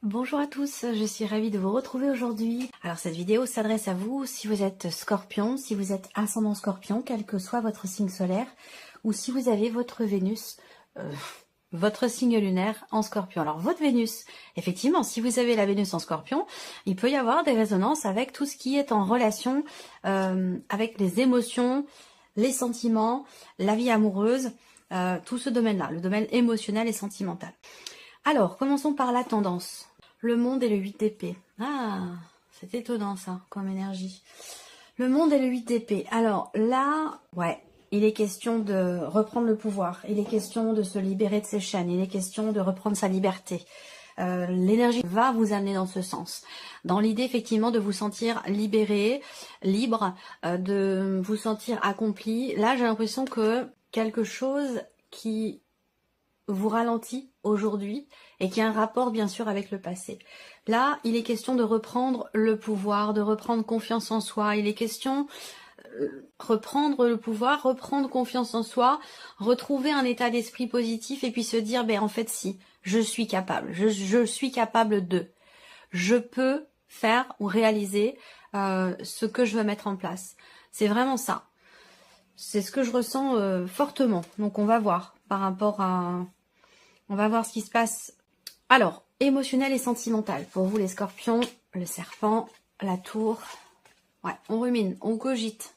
Bonjour à tous, je suis ravie de vous retrouver aujourd'hui. Alors cette vidéo s'adresse à vous si vous êtes scorpion, si vous êtes ascendant scorpion, quel que soit votre signe solaire, ou si vous avez votre Vénus, votre signe lunaire en scorpion. Alors votre Vénus, effectivement, si vous avez la Vénus en scorpion, il peut y avoir des résonances avec tout ce qui est en relation avec les émotions, les sentiments, la vie amoureuse, tout ce domaine-là, le domaine émotionnel et sentimental. Alors, commençons par la tendance. Le monde et le 8 d'épée. Ah, c'est étonnant ça, comme énergie. Le monde et le 8 d'épée. Alors là, ouais, il est question de reprendre le pouvoir. Il est question de se libérer de ses chaînes. Il est question de reprendre sa liberté. L'énergie va vous amener dans ce sens. Dans l'idée, effectivement, de vous sentir libéré, libre, de vous sentir accompli. Là, j'ai l'impression que quelque chose qui vous ralentit aujourd'hui et qui a un rapport bien sûr avec le passé. Là, il est question de reprendre le pouvoir, de reprendre confiance en soi. Il est question reprendre le pouvoir, reprendre confiance en soi, retrouver un état d'esprit positif et puis se dire, ben en fait si, je suis capable, je suis capable de, je peux faire ou réaliser ce que je veux mettre en place. C'est vraiment ça. C'est ce que je ressens fortement. Donc on va voir par rapport à... On va voir ce qui se passe. Alors, émotionnel et sentimental. Pour vous les scorpions, le serpent, la tour. Ouais, on rumine, on cogite.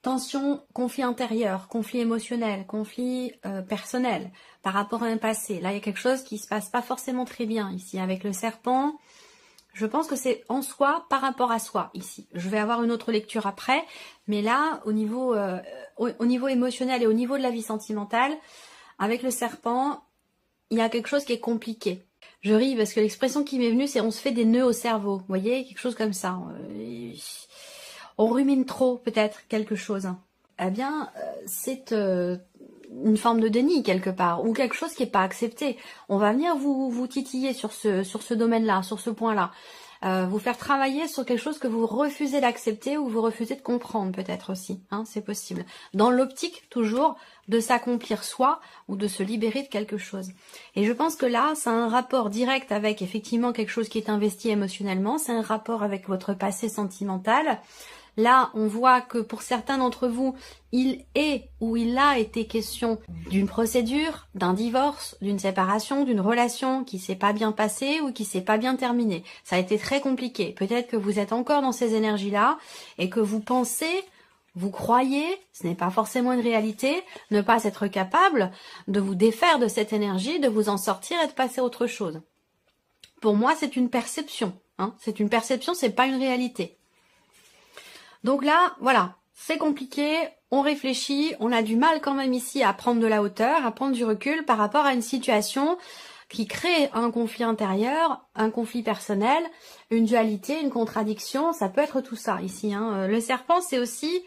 Tension, conflit intérieur, conflit émotionnel, conflit personnel par rapport à un passé. Là, il y a quelque chose qui se passe pas forcément très bien ici. Avec le serpent, je pense que c'est en soi par rapport à soi ici. Je vais avoir une autre lecture après. Mais là, au niveau émotionnel et au niveau de la vie sentimentale, avec le serpent, il y a quelque chose qui est compliqué. Je ris parce que l'expression qui m'est venue, c'est on se fait des nœuds au cerveau. Vous voyez, quelque chose comme ça. On rumine trop, peut-être, quelque chose. Eh bien, c'est une forme de déni, quelque part, ou quelque chose qui n'est pas accepté. On va venir vous titiller sur ce domaine-là, sur ce point-là. Vous faire travailler sur quelque chose que vous refusez d'accepter ou vous refusez de comprendre peut-être aussi, hein, c'est possible. Dans l'optique toujours de s'accomplir soi ou de se libérer de quelque chose. Et je pense que là, ça a un rapport direct avec effectivement quelque chose qui est investi émotionnellement, c'est un rapport avec votre passé sentimental. Là, on voit que pour certains d'entre vous, il est ou il a été question d'une procédure, d'un divorce, d'une séparation, d'une relation qui s'est pas bien passée ou qui s'est pas bien terminée. Ça a été très compliqué. Peut-être que vous êtes encore dans ces énergies-là et que vous pensez, vous croyez, ce n'est pas forcément une réalité, ne pas être capable de vous défaire de cette énergie, de vous en sortir et de passer à autre chose. Pour moi, c'est une perception. Hein. C'est une perception, c'est pas une réalité. Donc là, voilà, c'est compliqué, on réfléchit, on a du mal quand même ici à prendre de la hauteur, à prendre du recul par rapport à une situation qui crée un conflit intérieur, un conflit personnel, une dualité, une contradiction, ça peut être tout ça ici. Hein. Le serpent, c'est aussi...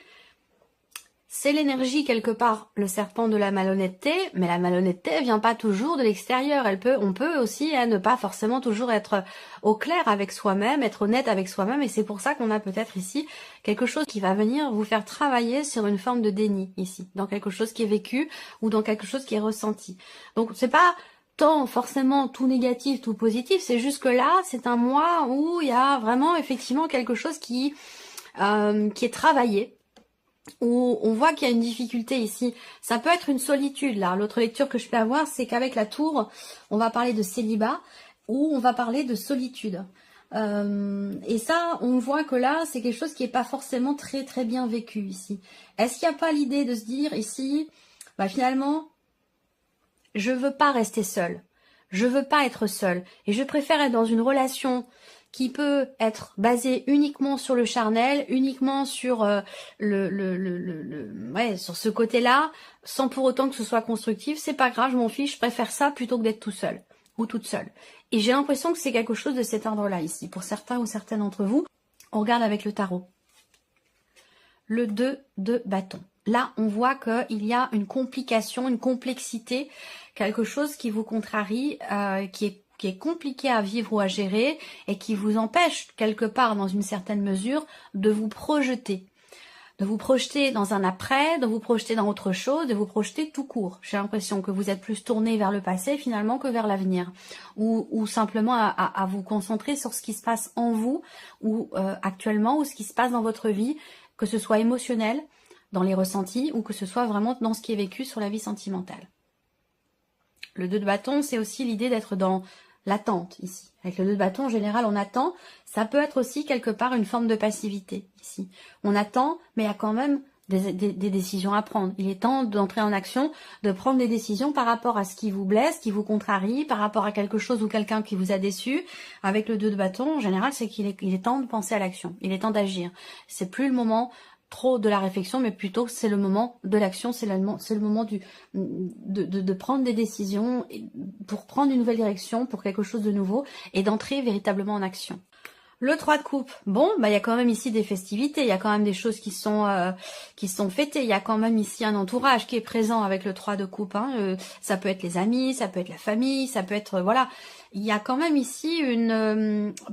C'est l'énergie quelque part, le serpent de la malhonnêteté, mais la malhonnêteté vient pas toujours de l'extérieur. On peut aussi ne pas forcément toujours être au clair avec soi-même, être honnête avec soi-même, et c'est pour ça qu'on a peut-être ici quelque chose qui va venir vous faire travailler sur une forme de déni ici, dans quelque chose qui est vécu ou dans quelque chose qui est ressenti. Donc c'est pas tant forcément tout négatif, tout positif, c'est juste que là, c'est un mois où il y a vraiment effectivement quelque chose qui est travaillé, où on voit qu'il y a une difficulté ici. Ça peut être une solitude, là. L'autre lecture que je peux avoir, c'est qu'avec la tour, on va parler de célibat, ou on va parler de solitude. Et ça, on voit que là, c'est quelque chose qui n'est pas forcément très très bien vécu ici. Est-ce qu'il n'y a pas l'idée de se dire ici, bah finalement, je veux pas rester seule. Je veux pas être seule. Et je préfère être dans une relation qui peut être basé uniquement sur le charnel, uniquement sur sur ce côté-là, sans pour autant que ce soit constructif. C'est pas grave, je m'en fiche, je préfère ça plutôt que d'être tout seul ou toute seule. Et j'ai l'impression que c'est quelque chose de cet ordre-là ici. Pour certains ou certaines d'entre vous, on regarde avec le tarot. Le 2 de bâton. Là, on voit qu'il y a une complication, une complexité, quelque chose qui vous contrarie, qui est compliqué à vivre ou à gérer et qui vous empêche quelque part dans une certaine mesure de vous projeter. de vous projeter dans un après, de vous projeter dans autre chose, de vous projeter tout court. J'ai l'impression que vous êtes plus tourné vers le passé finalement que vers l'avenir, ou simplement à vous concentrer sur ce qui se passe en vous, ou actuellement, ou ce qui se passe dans votre vie, que ce soit émotionnel, dans les ressentis, ou que ce soit vraiment dans ce qui est vécu sur la vie sentimentale. Le 2 de bâton, c'est aussi l'idée d'être dans l'attente ici. Avec le 2 de bâton, en général, on attend. Ça peut être aussi quelque part une forme de passivité ici. On attend, mais il y a quand même des décisions à prendre. Il est temps d'entrer en action, de prendre des décisions par rapport à ce qui vous blesse, qui vous contrarie, par rapport à quelque chose ou quelqu'un qui vous a déçu. Avec le 2 de bâton, en général, c'est qu'il est temps de penser à l'action. Il est temps d'agir. C'est plus le moment trop de la réflexion, mais plutôt c'est le moment de l'action, c'est le moment de prendre des décisions pour prendre une nouvelle direction, pour quelque chose de nouveau, et d'entrer véritablement en action. Le 3 de coupe, bon, bah il y a quand même ici des festivités, il y a quand même des choses qui sont fêtées, il y a quand même ici un entourage qui est présent avec le 3 de coupe. Hein. Ça peut être les amis, ça peut être la famille, ça peut être voilà. Il y a quand même ici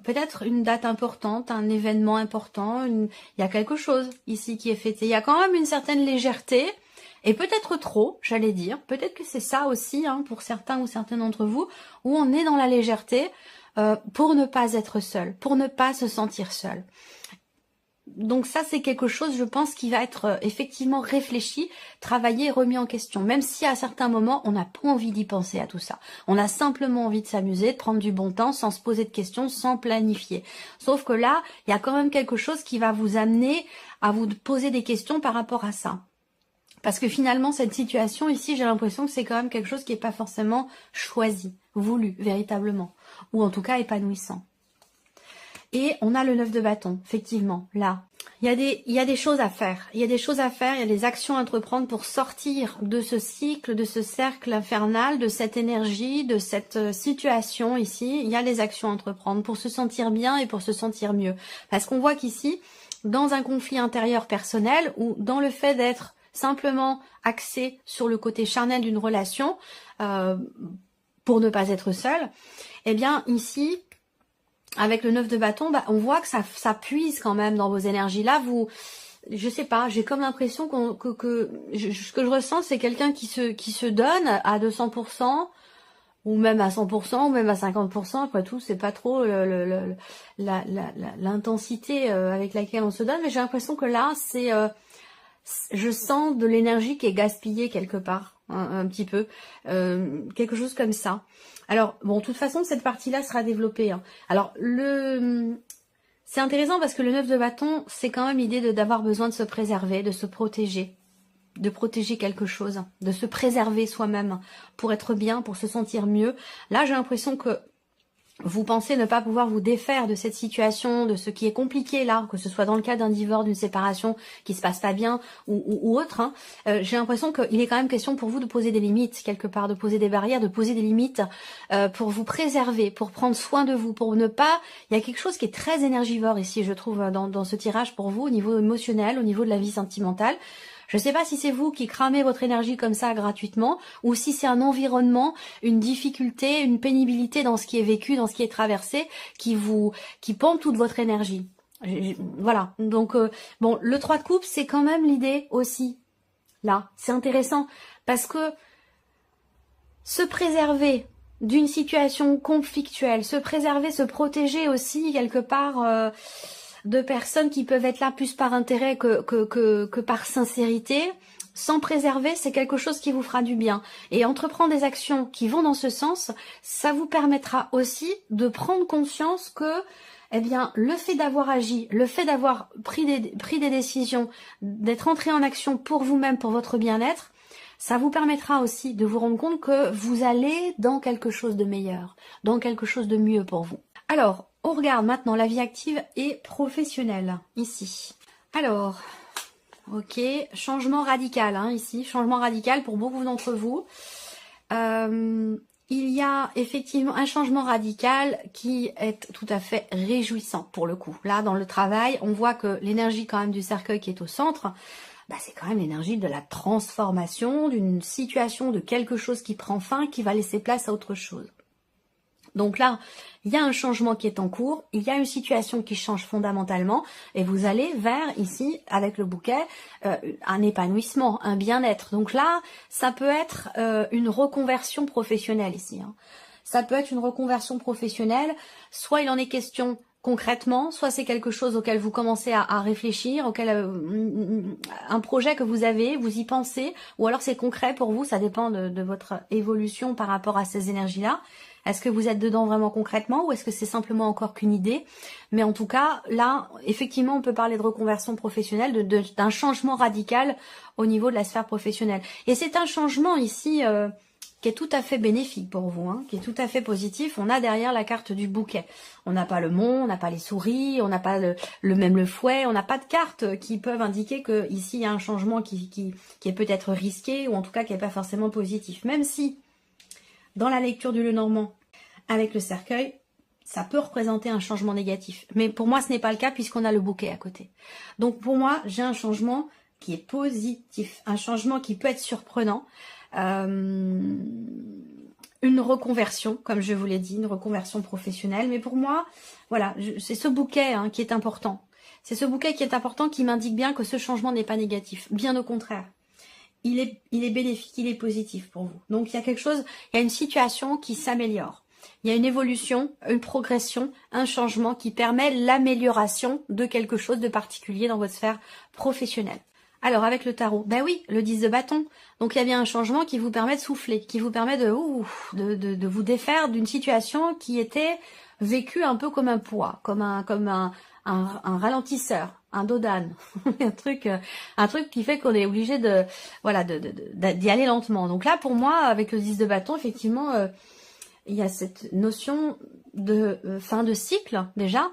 peut-être une date importante, un événement important. Il y a quelque chose ici qui est fêté. Il y a quand même une certaine légèreté. Et peut-être trop, j'allais dire. Peut-être que c'est ça aussi, hein, pour certains ou certaines d'entre vous, où on est dans la légèreté. Pour ne pas être seul, pour ne pas se sentir seul. Donc ça, c'est quelque chose, je pense, qui va être effectivement réfléchi, travaillé, remis en question. Même si à certains moments, on n'a pas envie d'y penser à tout ça. On a simplement envie de s'amuser, de prendre du bon temps, sans se poser de questions, sans planifier. Sauf que là, il y a quand même quelque chose qui va vous amener à vous poser des questions par rapport à ça. Parce que finalement, cette situation ici, j'ai l'impression que c'est quand même quelque chose qui n'est pas forcément choisi, voulu, véritablement. Ou en tout cas épanouissant. Et on a le 9 de bâton, effectivement, là. Il y a des choses à faire. Il y a des choses à faire, il y a des actions à entreprendre pour sortir de ce cycle, de ce cercle infernal, de cette énergie, de cette situation ici. Il y a des actions à entreprendre pour se sentir bien et pour se sentir mieux. Parce qu'on voit qu'ici, dans un conflit intérieur personnel, ou dans le fait d'être simplement axé sur le côté charnel d'une relation, pour ne pas être seul, eh bien ici, avec le 9 de bâton, bah, on voit que ça puise quand même dans vos énergies. Là, je sais pas, j'ai comme l'impression ce que je ressens, c'est quelqu'un qui se donne à 200%, ou même à 100%, ou même à 50%. Après tout, c'est pas trop l'intensité avec laquelle on se donne, mais j'ai l'impression que là, je sens de l'énergie qui est gaspillée quelque part, un petit peu, quelque chose comme ça. Alors, bon, de toute façon, cette partie-là sera développée. Hein. Alors, c'est intéressant parce que le 9 de bâton, c'est quand même l'idée d'avoir besoin de se préserver, de se protéger, de protéger quelque chose, de se préserver soi-même pour être bien, pour se sentir mieux. Là, j'ai l'impression que vous pensez ne pas pouvoir vous défaire de cette situation, de ce qui est compliqué là, que ce soit dans le cas d'un divorce, d'une séparation qui se passe pas bien ou autre. Hein. J'ai l'impression qu'il est quand même question pour vous de poser des limites quelque part, de poser des barrières, de poser des limites pour vous préserver, pour prendre soin de vous, pour ne pas... Il y a quelque chose qui est très énergivore ici, je trouve, dans ce tirage pour vous, au niveau émotionnel, au niveau de la vie sentimentale. Je ne sais pas si c'est vous qui cramez votre énergie comme ça gratuitement, ou si c'est un environnement, une difficulté, une pénibilité dans ce qui est vécu, dans ce qui est traversé, qui pompe toute votre énergie. Voilà. Donc, bon, le 3 de coupe, c'est quand même l'idée aussi. Là, c'est intéressant, parce que se préserver d'une situation conflictuelle, se préserver, se protéger aussi, quelque part... de personnes qui peuvent être là plus par intérêt que par sincérité, sans préserver, c'est quelque chose qui vous fera du bien. Et entreprendre des actions qui vont dans ce sens, ça vous permettra aussi de prendre conscience que, eh bien, le fait d'avoir agi, le fait d'avoir pris des décisions, d'être entré en action pour vous-même, pour votre bien-être, ça vous permettra aussi de vous rendre compte que vous allez dans quelque chose de meilleur, dans quelque chose de mieux pour vous. Alors, on regarde maintenant la vie active et professionnelle, ici. Alors, ok, changement radical, hein, ici, changement radical pour beaucoup d'entre vous. Il y a effectivement un changement radical qui est tout à fait réjouissant pour le coup. Là, dans le travail, on voit que l'énergie quand même du cercueil qui est au centre, bah, c'est quand même l'énergie de la transformation, d'une situation, de quelque chose qui prend fin, qui va laisser place à autre chose. Donc là, il y a un changement qui est en cours, il y a une situation qui change fondamentalement et vous allez vers, ici, avec le bouquet, un épanouissement, un bien-être. Donc là, ça peut être une reconversion professionnelle ici. Hein. Ça peut être une reconversion professionnelle, soit il en est question concrètement, soit c'est quelque chose auquel vous commencez à réfléchir, auquel un projet que vous avez, vous y pensez, ou alors c'est concret pour vous, ça dépend de votre évolution par rapport à ces énergies-là. Est-ce que vous êtes dedans vraiment concrètement ou est-ce que c'est simplement encore qu'une idée? Mais en tout cas, là, effectivement, on peut parler de reconversion professionnelle, d'un changement radical au niveau de la sphère professionnelle. Et c'est un changement ici qui est tout à fait bénéfique pour vous, hein, qui est tout à fait positif. On a derrière la carte du bouquet. On n'a pas le mont, on n'a pas les souris, on n'a pas le fouet, on n'a pas de cartes qui peuvent indiquer que ici il y a un changement qui est peut-être risqué ou en tout cas qui n'est pas forcément positif. Même si dans la lecture du Lenormand, avec le cercueil, ça peut représenter un changement négatif. Mais pour moi, ce n'est pas le cas puisqu'on a le bouquet à côté. Donc pour moi, j'ai un changement qui est positif, un changement qui peut être surprenant, une reconversion, comme je vous l'ai dit, une reconversion professionnelle. Mais pour moi, voilà, c'est ce bouquet qui est important. C'est ce bouquet qui est important qui m'indique bien que ce changement n'est pas négatif. Bien au contraire. Il est bénéfique, il est positif pour vous. Donc il y a quelque chose, il y a une situation qui s'améliore. Il y a une évolution, une progression, un changement qui permet l'amélioration de quelque chose de particulier dans votre sphère professionnelle. Alors avec le tarot, ben oui, le 10 de bâton. Donc il y a bien un changement qui vous permet de souffler, qui vous permet de vous défaire d'une situation qui était vécue un peu comme un poids, comme un ralentisseur, un dos d'âne, un truc qui fait qu'on est obligé d'y aller lentement. Donc là, pour moi, avec le 10 de bâton, effectivement, il y a cette notion de fin de cycle déjà,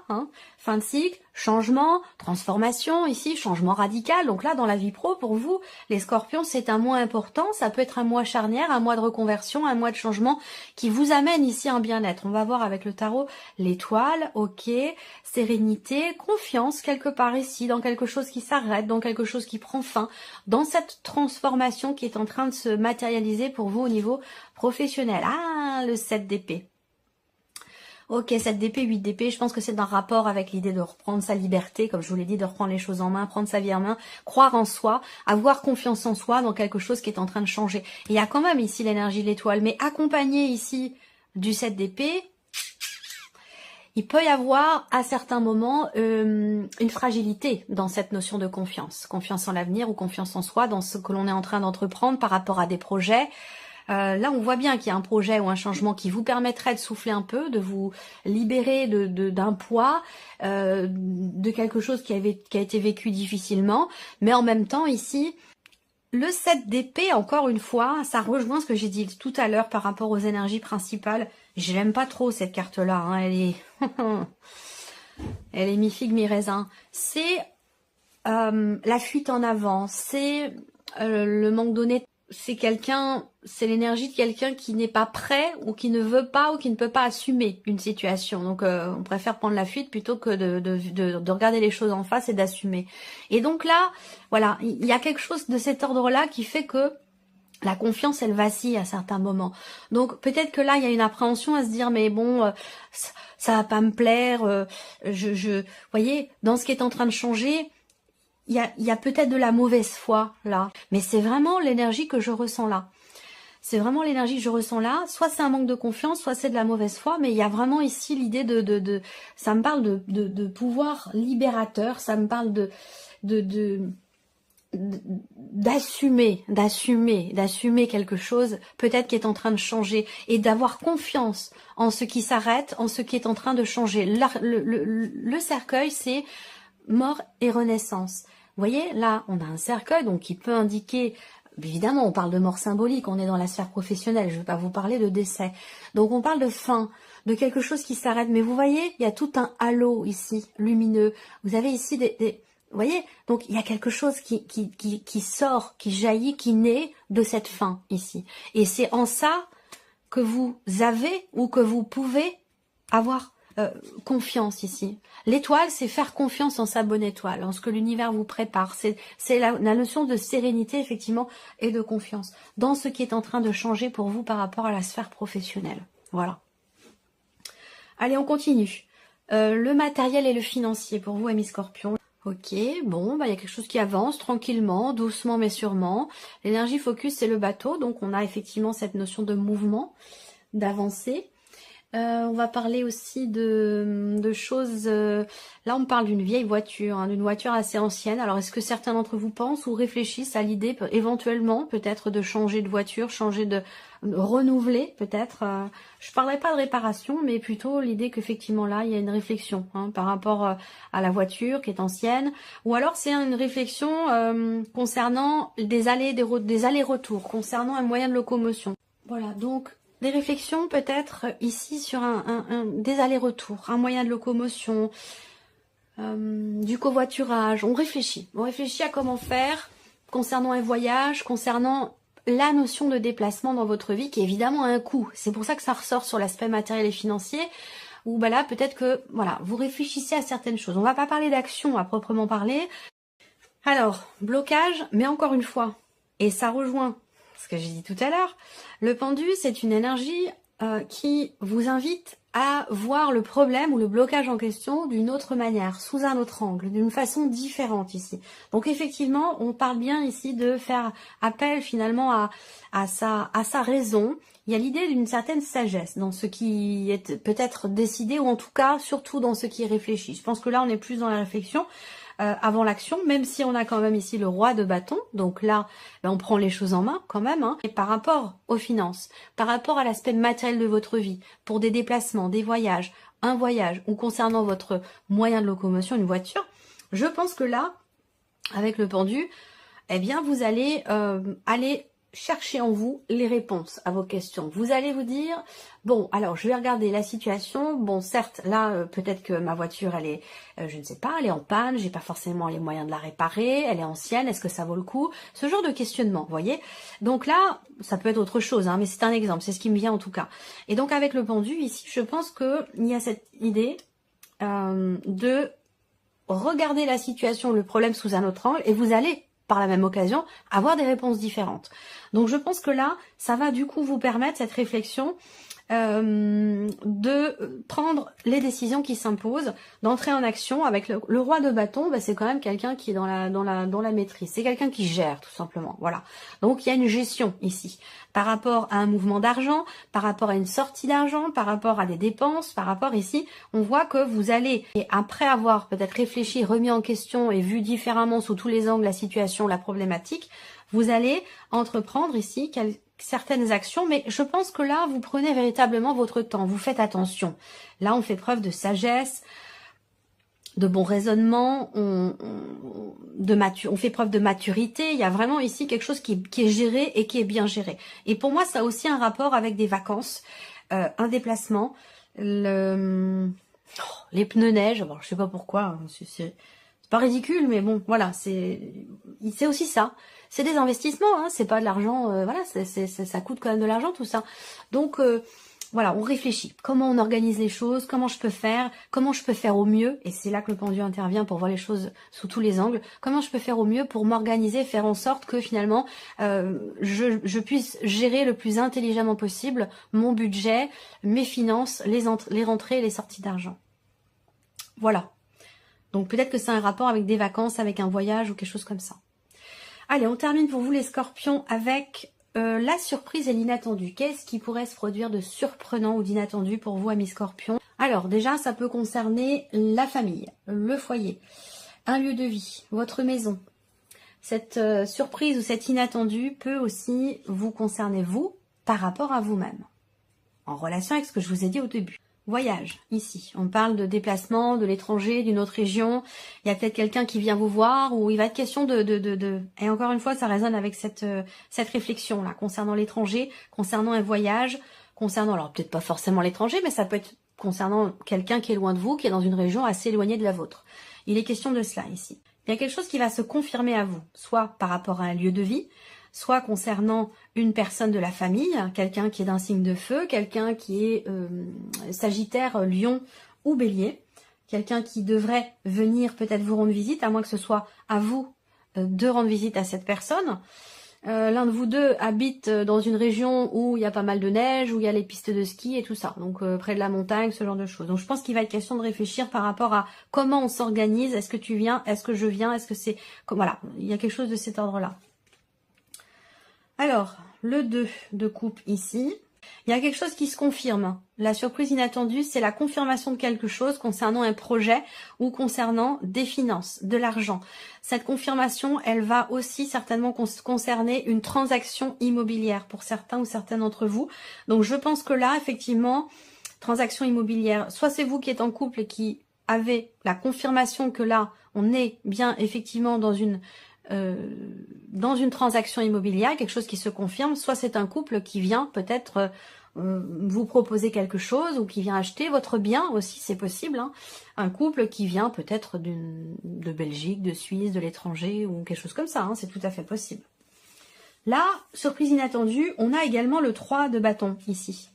fin de cycle, changement, transformation ici, changement radical. Donc là, dans la vie pro, pour vous, les scorpions, c'est un mois important, ça peut être un mois charnière, un mois de reconversion, un mois de changement qui vous amène ici un bien-être. On va voir avec le tarot l'étoile, ok, sérénité, confiance quelque part ici, dans quelque chose qui s'arrête, dans quelque chose qui prend fin, dans cette transformation qui est en train de se matérialiser pour vous au niveau professionnel. Ah, le 7 d'épée. Ok, 7 d'épée, 8 d'épée, je pense que c'est un rapport avec l'idée de reprendre sa liberté, comme je vous l'ai dit, de reprendre les choses en main, prendre sa vie en main, croire en soi, avoir confiance en soi dans quelque chose qui est en train de changer. Et il y a quand même ici l'énergie de l'étoile, mais accompagné ici du 7 d'épée, il peut y avoir à certains moments une fragilité dans cette notion de confiance. Confiance en l'avenir ou confiance en soi, dans ce que l'on est en train d'entreprendre par rapport à des projets. Là, on voit bien qu'il y a un projet ou un changement qui vous permettrait de souffler un peu, de vous libérer d'un poids, de quelque chose qui a été vécu difficilement. Mais en même temps, ici, le 7 d'épée, encore une fois, ça rejoint ce que j'ai dit tout à l'heure par rapport aux énergies principales. Je l'aime pas trop, cette carte-là. Elle est... elle est mi-figue, mi-raisin. C'est la fuite en avant, c'est le manque d'honnêteté. C'est l'énergie de quelqu'un qui n'est pas prêt ou qui ne veut pas ou qui ne peut pas assumer une situation. Donc on préfère prendre la fuite plutôt que de regarder les choses en face et d'assumer. Et donc là, voilà, il y a quelque chose de cet ordre-là qui fait que la confiance, elle vacille à certains moments. Donc peut-être que là, il y a une appréhension à se dire, mais bon, ça va pas me plaire. Voyez, dans ce qui est en train de changer, il y a peut-être de la mauvaise foi là, mais c'est vraiment l'énergie que je ressens là. C'est vraiment l'énergie que je ressens là. Soit c'est un manque de confiance, soit c'est de la mauvaise foi, mais il y a vraiment ici l'idée ça me parle de pouvoir libérateur, ça me parle d'assumer quelque chose peut-être qui est en train de changer et d'avoir confiance en ce qui s'arrête, en ce qui est en train de changer. Le cercueil, c'est mort et renaissance. Vous voyez, là, on a un cercueil donc qui peut indiquer, évidemment, on parle de mort symbolique, on est dans la sphère professionnelle, je ne vais pas vous parler de décès. Donc on parle de fin, de quelque chose qui s'arrête. Mais vous voyez, il y a tout un halo ici, lumineux. Vous avez ici vous voyez, donc il y a quelque chose qui sort, qui jaillit, qui naît de cette fin ici. Et c'est en ça que vous avez ou que vous pouvez avoir confiance ici. L'étoile, c'est faire confiance en sa bonne étoile, en ce que l'univers vous prépare. C'est la notion de sérénité, effectivement, et de confiance dans ce qui est en train de changer pour vous par rapport à la sphère professionnelle. Voilà. Allez, on continue. Le matériel et le financier pour vous, amis Scorpions. Ok, bon, bah, il y a quelque chose qui avance tranquillement, doucement mais sûrement. L'énergie focus, c'est le bateau, donc on a effectivement cette notion de mouvement, d'avancée. On va parler aussi de choses... là, on me parle d'une vieille voiture, hein, d'une voiture assez ancienne. Alors, est-ce que certains d'entre vous pensent ou réfléchissent à l'idée, éventuellement, peut-être de changer de voiture, changer de renouveler, peut-être je parlerai pas de réparation, mais plutôt l'idée qu'effectivement, là, il y a une réflexion hein, par rapport à la voiture qui est ancienne. Ou alors, c'est une réflexion concernant des allers-retours, concernant un moyen de locomotion. Voilà, donc... des réflexions peut-être ici sur des allers-retours, un moyen de locomotion, du covoiturage. On réfléchit à comment faire concernant un voyage, concernant la notion de déplacement dans votre vie qui évidemment a un coût. C'est pour ça que ça ressort sur l'aspect matériel et financier où bah là peut-être que voilà vous réfléchissez à certaines choses. On va pas parler d'action à proprement parler. Alors, blocage, mais encore une fois, et ça rejoint ce que j'ai dit tout à l'heure, le pendu, c'est une énergie qui vous invite à voir le problème ou le blocage en question d'une autre manière, sous un autre angle, d'une façon différente ici. Donc effectivement, on parle bien ici de faire appel finalement à sa raison. Il y a l'idée d'une certaine sagesse dans ce qui est peut-être décidé, ou en tout cas, surtout dans ce qui est réfléchi. Je pense que là, on est plus dans la réflexion. Avant l'action, même si on a quand même ici le roi de bâton, donc là, ben, on prend les choses en main quand même, hein. Et par rapport aux finances, par rapport à l'aspect matériel de votre vie, pour des déplacements, des voyages, un voyage, ou concernant votre moyen de locomotion, une voiture, je pense que là, avec le pendu, eh bien, vous allez aller chercher en vous les réponses à vos questions. Vous allez vous dire, bon, alors je vais regarder la situation. Bon, certes, là, peut-être que ma voiture, elle est, je ne sais pas, elle est en panne, j'ai pas forcément les moyens de la réparer, elle est ancienne, est-ce que ça vaut le coup? Ce genre de questionnement, vous voyez. Donc là, ça peut être autre chose, hein, mais c'est un exemple, c'est ce qui me vient en tout cas. Et donc avec le pendu, ici, je pense qu'il y a cette idée de regarder la situation, le problème sous un autre angle, et vous allez par la même occasion, avoir des réponses différentes. Donc je pense que là, ça va du coup vous permettre cette réflexion de prendre les décisions qui s'imposent, d'entrer en action. Avec le roi de bâton, bah, c'est quand même quelqu'un qui est dans la maîtrise. C'est quelqu'un qui gère tout simplement. Voilà. Donc il y a une gestion ici par rapport à un mouvement d'argent, par rapport à une sortie d'argent, par rapport à des dépenses, par rapport ici, on voit que vous allez, et après avoir peut-être réfléchi, remis en question et vu différemment sous tous les angles la situation, la problématique, vous allez entreprendre ici certaines actions, mais je pense que là, vous prenez véritablement votre temps, vous faites attention. Là, on fait preuve de sagesse, de bon raisonnement, on fait preuve de maturité. Il y a vraiment ici quelque chose qui est géré et qui est bien géré. Et pour moi, ça a aussi un rapport avec des vacances, un déplacement, les pneus neige. Bon, je sais pas pourquoi, c'est pas ridicule, mais bon, voilà, c'est aussi ça. C'est des investissements, hein, c'est pas de l'argent, voilà, ça coûte quand même de l'argent tout ça. Donc voilà, on réfléchit. Comment on organise les choses, comment je peux faire au mieux, et c'est là que le pendu intervient pour voir les choses sous tous les angles. Comment je peux faire au mieux pour m'organiser, faire en sorte que finalement je puisse gérer le plus intelligemment possible mon budget, mes finances, les rentrées et les sorties d'argent. Voilà. Donc peut-être que c'est un rapport avec des vacances, avec un voyage ou quelque chose comme ça. Allez, on termine pour vous les scorpions avec la surprise et l'inattendu. Qu'est-ce qui pourrait se produire de surprenant ou d'inattendu pour vous, amis scorpions? Alors déjà, ça peut concerner la famille, le foyer, un lieu de vie, votre maison. Cette surprise ou cet inattendu peut aussi vous concerner vous par rapport à vous-même, en relation avec ce que je vous ai dit au début. Voyage, ici, on parle de déplacement, de l'étranger, d'une autre région, il y a peut-être quelqu'un qui vient vous voir, ou il va être question et encore une fois, ça résonne avec cette réflexion-là, concernant l'étranger, concernant un voyage, concernant, alors peut-être pas forcément l'étranger, mais ça peut être concernant quelqu'un qui est loin de vous, qui est dans une région assez éloignée de la vôtre. Il est question de cela ici. Il y a quelque chose qui va se confirmer à vous, soit par rapport à un lieu de vie, soit concernant une personne de la famille, quelqu'un qui est d'un signe de feu, quelqu'un qui est Sagittaire, Lion ou Bélier, quelqu'un qui devrait venir peut-être vous rendre visite, à moins que ce soit à vous de rendre visite à cette personne. L'un de vous deux habite dans une région où il y a pas mal de neige, où il y a les pistes de ski et tout ça, donc près de la montagne, ce genre de choses. Donc je pense qu'il va être question de réfléchir par rapport à comment on s'organise, est-ce que tu viens, est-ce que je viens, est-ce que c'est... Voilà, il y a quelque chose de cet ordre-là. Alors, le 2 de coupe ici, il y a quelque chose qui se confirme. La surprise inattendue, c'est la confirmation de quelque chose concernant un projet ou concernant des finances, de l'argent. Cette confirmation, elle va aussi certainement concerner une transaction immobilière pour certains ou certaines d'entre vous. Donc je pense que là, effectivement, transaction immobilière, soit c'est vous qui êtes en couple et qui avez la confirmation que là, on est bien effectivement dans une transaction immobilière, quelque chose qui se confirme, soit c'est un couple qui vient peut-être vous proposer quelque chose ou qui vient acheter votre bien aussi, c'est possible, hein. Un couple qui vient peut-être de Belgique, de Suisse, de l'étranger ou quelque chose comme ça, hein, c'est tout à fait possible. Là, surprise inattendue, on a également le 3 de bâton ici.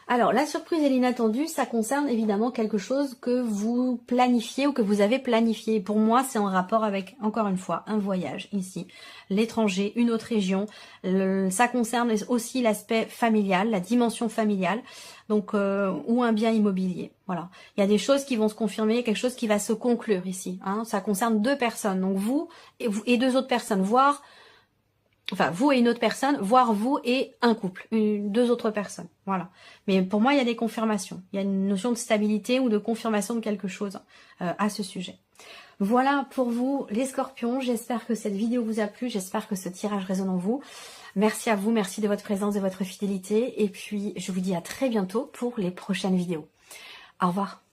Alors, la surprise et l'inattendue, ça concerne évidemment quelque chose que vous planifiez ou que vous avez planifié. Pour moi, c'est en rapport avec, encore une fois, un voyage ici, l'étranger, une autre région. Ça concerne aussi l'aspect familial, la dimension familiale, donc ou un bien immobilier. Voilà, il y a des choses qui vont se confirmer, quelque chose qui va se conclure ici. Hein. Ça concerne deux personnes, donc vous et deux autres personnes, voire... Enfin, vous et une autre personne, voire vous et un couple, deux autres personnes, voilà. Mais pour moi, il y a des confirmations. Il y a une notion de stabilité ou de confirmation de quelque chose à ce sujet. Voilà pour vous, les scorpions. J'espère que cette vidéo vous a plu. J'espère que ce tirage résonne en vous. Merci à vous, merci de votre présence, de votre fidélité. Et puis, je vous dis à très bientôt pour les prochaines vidéos. Au revoir.